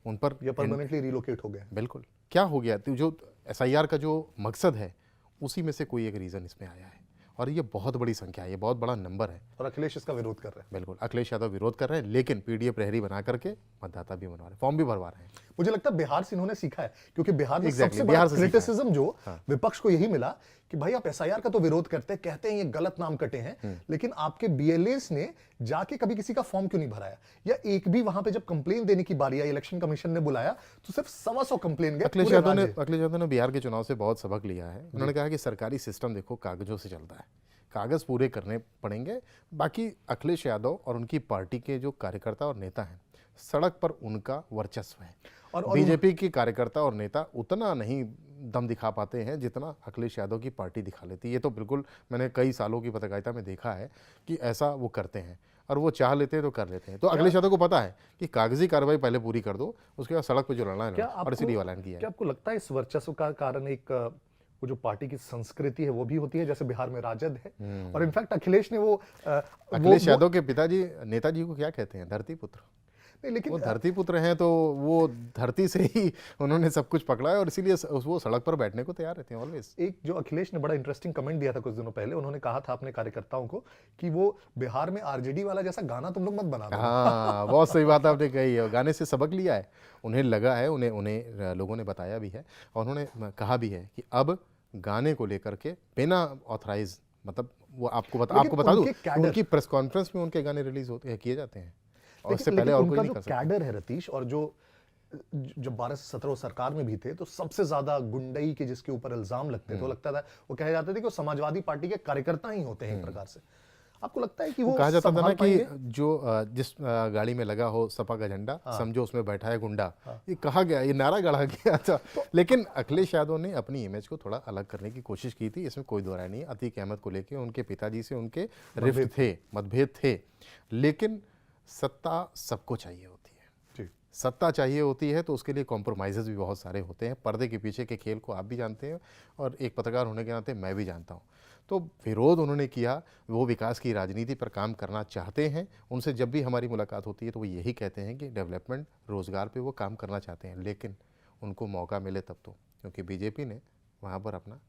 उन पर। ये परमानेंटली रिलोकेट हो गया। बिल्कुल। क्या हो गया? तो जो SIR का जो मकसद है उसी में से कोई एक रीज़न इसमें आया है, और ये बहुत बड़ी संख्या है, ये बहुत बड़ा नंबर है। और अखिलेश इसका विरोध कर रहे हैं। बिल्कुल, अखिलेश यादव विरोध कर रहे हैं, लेकिन PDF प्रहरी बना करके मतदाता भी बनवा रहे हैं, फॉर्म भी भरवा रहे हैं। मुझे लगता है बिहार से इन्होंने सीखा है, क्योंकि बिहार में Exactly, सबसे बड़ा बिहार से सीखा है। क्रिटिसिज्म जो विपक्ष को यही मिला कि भाई आप SIR का तो विरोध करते हैं, कहते हैं ये गलत नाम कटे हैं, लेकिन आपके BLAs ने जाके कभी किसी का फॉर्म क्यों नहीं भराया? या एक भी वहां पे जब कंप्लेन देने की बारी आई, इलेक्शन कमीशन ने बुलाया तो सिर्फ 125 कंप्लेन गए। अखिलेश यादव ने बिहार के चुनाव से बहुत सबक लिया है। उन्होंने कहा कि सरकारी सिस्टम देखो कागजों से चलता है, कागज पूरे करने पड़ेंगे। बाकी अखिलेश यादव और उनकी पार्टी के जो कार्यकर्ता और नेता हैं, सड़क पर उनका वर्चस्व है, और बीजेपी के कार्यकर्ता और नेता उतना नहीं दम दिखा पाते हैं जितना अखिलेश यादव की पार्टी दिखा लेती है। ये तो बिल्कुल मैंने कई सालों की पत्रकारिता में देखा है कि ऐसा वो करते हैं, और वो चाह लेते हैं तो कर लेते हैं। तो अखिलेश यादव को पता है कि कागजी कार्रवाई पहले पूरी कर दो, उसके बाद सड़क पर जो लड़ना है, और इसीलिए वाला किया है। क्या आपको लगता है इस वर्चस्व का कारण एक वो जो पार्टी की संस्कृति है वो भी होती है? जैसे बिहार में राजद है, और इनफैक्ट अखिलेश ने अखिलेश यादव के पिताजी नेताजी को क्या कहते हैं? धरती पुत्र। नहीं, लेकिन वो धरती पुत्र हैं, तो वो धरती से ही उन्होंने सब कुछ पकड़ा है, और इसीलिए वो सड़क पर बैठने को तैयार रहते हैं ऑलवेज। एक जो अखिलेश ने बड़ा इंटरेस्टिंग कमेंट दिया था कुछ दिनों पहले, उन्होंने कहा था अपने कार्यकर्ताओं को कि वो बिहार में RJD वाला जैसा गाना तुम लोग मत बना दो। हाँ, बहुत सही बात आपने कही है। गाने से सबक लिया है, उन्हें लगा है, उन्हें लोगों ने बताया भी है, और उन्होंने कहा भी है कि अब गाने को लेकर के बिना ऑथराइज, मतलब वो आपको बता दूं, उनकी प्रेस कॉन्फ्रेंस में उनके गाने रिलीज होते हैं, किए जाते हैं, और इससे पहले और कोई नहीं कर सकता। कैडर है रतीश, और जो जब 12 से 17 सरकार में भी थे तो सबसे ज्यादा गुंडई के जिसके ऊपर इल्जाम लगते थे, तो लगता था, वो कहे जाते थे कि वो समाजवादी पार्टी के कार्यकर्ता ही होते हैं एक प्रकार से। आपको लगता है कि वो कहा जाता था ना कि जो जिस गाड़ी में लगा हो सपा का झंडा, समझो उसमें बैठा है गुंडा, ये कहा गया, ये नारा गढ़ा गया था। लेकिन अखिलेश यादव ने अपनी इमेज को थोड़ा अलग करने की कोशिश की थी, इसमें कोई दो राय नहीं है। अतीक अहमद को लेके उनके पिताजी से उनके रिफ्ट थे, मतभेद थे, लेकिन सत्ता सबको चाहिए होती है। सत्ता चाहिए होती है तो उसके लिए कॉम्प्रोमाइज़ेस भी बहुत सारे होते हैं। पर्दे के पीछे के खेल को आप भी जानते हैं, और एक पत्रकार होने के नाते मैं भी जानता हूँ। तो विरोध उन्होंने किया, वो विकास की राजनीति पर काम करना चाहते हैं। उनसे जब भी हमारी मुलाकात होती है तो वो यही कहते हैं कि डेवलपमेंट, रोज़गार पे वो काम करना चाहते हैं, लेकिन उनको मौका मिले तब तो, क्योंकि बीजेपी ने वहाँ पर अपना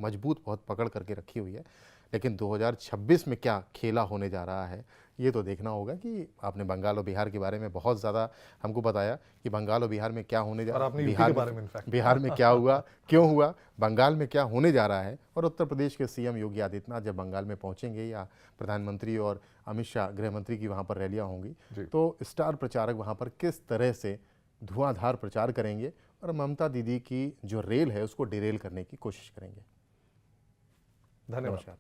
मजबूत बहुत पकड़ करके रखी हुई है। लेकिन 2026 में क्या खेला होने जा रहा है ये तो देखना होगा। कि आपने बंगाल और बिहार के बारे में बहुत ज़्यादा हमको बताया कि बंगाल और बिहार में क्या होने जा रहा है, बिहार में क्या हुआ, क्यों हुआ, बंगाल में क्या होने जा रहा है, और उत्तर प्रदेश के CM योगी आदित्यनाथ जब बंगाल में पहुंचेंगे, या प्रधानमंत्री और अमित शाह गृह मंत्री की वहाँ पर रैलियाँ होंगी, तो स्टार प्रचारक वहाँ पर किस तरह से धुआंधार प्रचार करेंगे, और ममता दीदी की जो रेल है उसको डिरेल करने की कोशिश करेंगे। धन्यवाद।